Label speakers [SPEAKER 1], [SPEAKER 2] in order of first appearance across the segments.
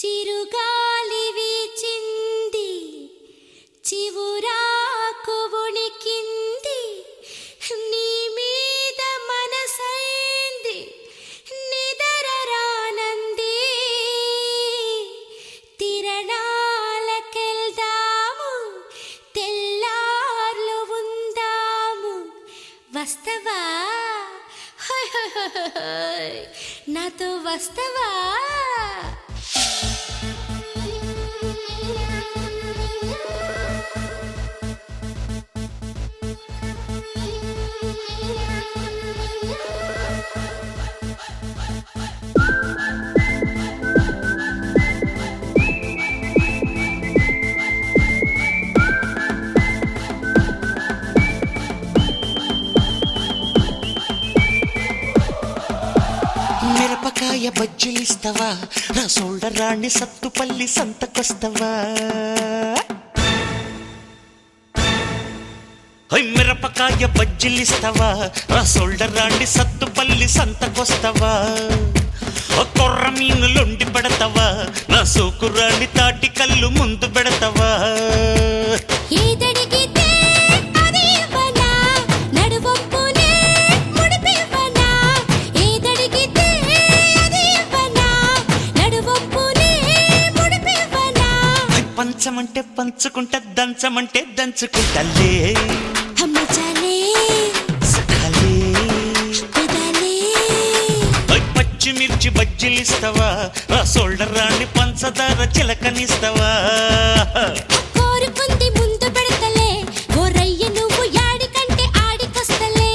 [SPEAKER 1] చిరుగాలి వీచింది, చివురాకు వణికింది, నీ మీద మనసైంది, నిదరరానంది. తిరణాలకెళ్దాము, తెల్లార్లు ఉందాము. వస్తవా? నాతో వస్తవా?
[SPEAKER 2] మిరపకాయ బజ్జీలిస్తవా, నా సోల్డర్ రాణి సత్తుపల్లి సంతకొస్తవా? మిరపకాయ బజ్జీలిస్తవా, నా సోల్డర్ రాణి సత్తుపల్లి సంతకొస్తవా? కొర్ర మీనులుండి పెడతావా, నా సోకురాణి తాటి కళ్ళు ముందు పెడతావా? పంచమంటే పంచుకుంటా, దంచమంటే దంచుకుంటలే. పచ్చిమిర్చి బజ్జీలిస్తవా, నా సోల్డర్ రాణి పంచదార చిలకనిస్తవా?
[SPEAKER 1] కోరుకుంది ముందు పెడతలే, ఓరయ్య నువ్వు యాడికంటే ఆడికొస్తలే.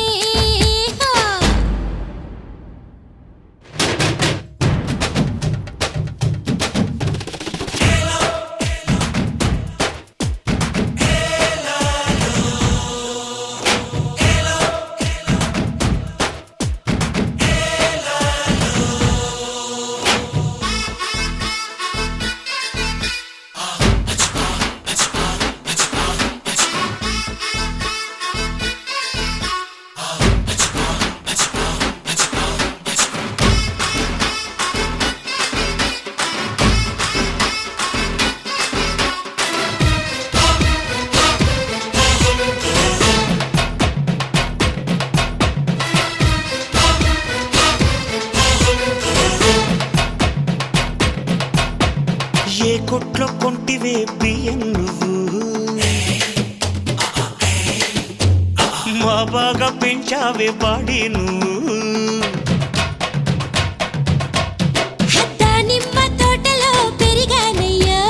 [SPEAKER 2] ఏ కొట్లో కొంటివే బియ్యం నువ్వు, మా బాగా పెంచావే బాడీ నువ్వు.
[SPEAKER 1] దానిమ్మ తోటలో పెరిగానయ్యో,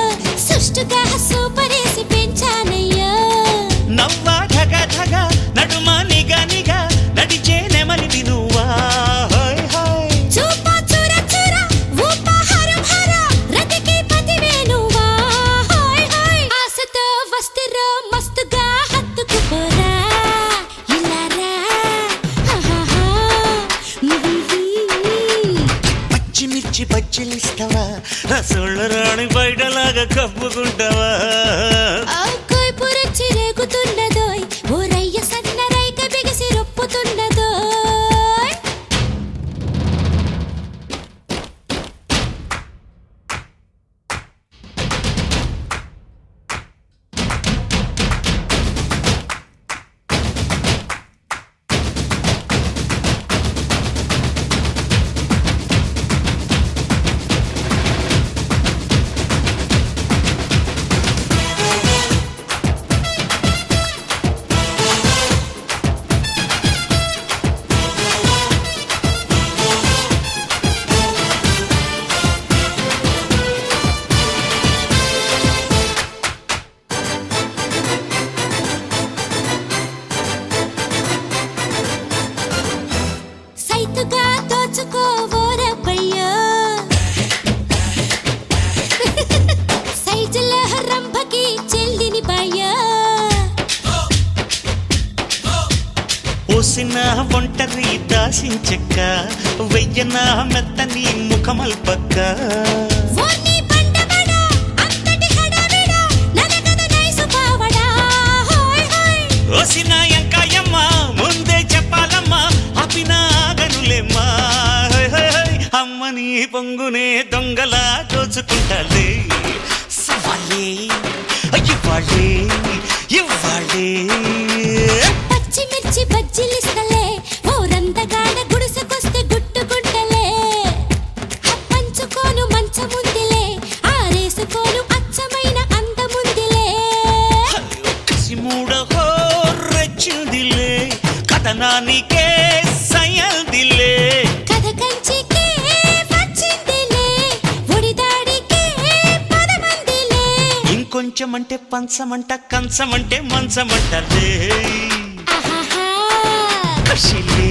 [SPEAKER 1] సుష్టుగా సూపరేసి పెంచానయ్యో.
[SPEAKER 2] నవ్వా ధగ ధగ నడుమా నిగా నిగా నడిచే నెమలి వినువా? పచ్చిమిర్చి బజ్జీలిస్తవా, నా సోల్డర్ రాణి బయటలాగా కప్పుకుంటావా?
[SPEAKER 1] పురచి రేగుతున్నదోయ్, ఓరయ్య సన్న రైక బిగిసి రొప్పుతున్నదోయ్. సైతుగా దోచుకోవోరబ్బయ్యో, సైజుల రంభకి చెల్లిని బాయ్యో.
[SPEAKER 2] ఓసిన ఒంటరి దాసించక్క, వెయ్యన మెత్తని ముఖమల్పక్క. ఓసిన ఎంకాయమ్మ ముందే చెప్పాలమ్మా, అపినాగనులేమ్మా. అమ్మని పొంగు కొంగునే దొంగలా దోచుకుంటాలే సవాలే ఇవ్వాలే ఇవ్వాలే
[SPEAKER 1] పచ్చిమిర్చి బజ్జీలిస్తలే ఓ రందగాడ గుడిసెకొస్తే గుట్టుకుంటలే పంచుకోను మంచముందిలే ఆరేసుకోను అచ్చమైన అందముందిలే
[SPEAKER 2] కసిమూడ హోరెచ్చిందిలే కథనానికే సయల్దిలే
[SPEAKER 1] కథ కంచికే వచ్చిందిలే ఒడిదాడికే పదమందిలే
[SPEAKER 2] ఇంకొంచెం అంటే పంచమంట కంచమంటే మంచమంటలే
[SPEAKER 1] ఆహాహా
[SPEAKER 2] కషిలే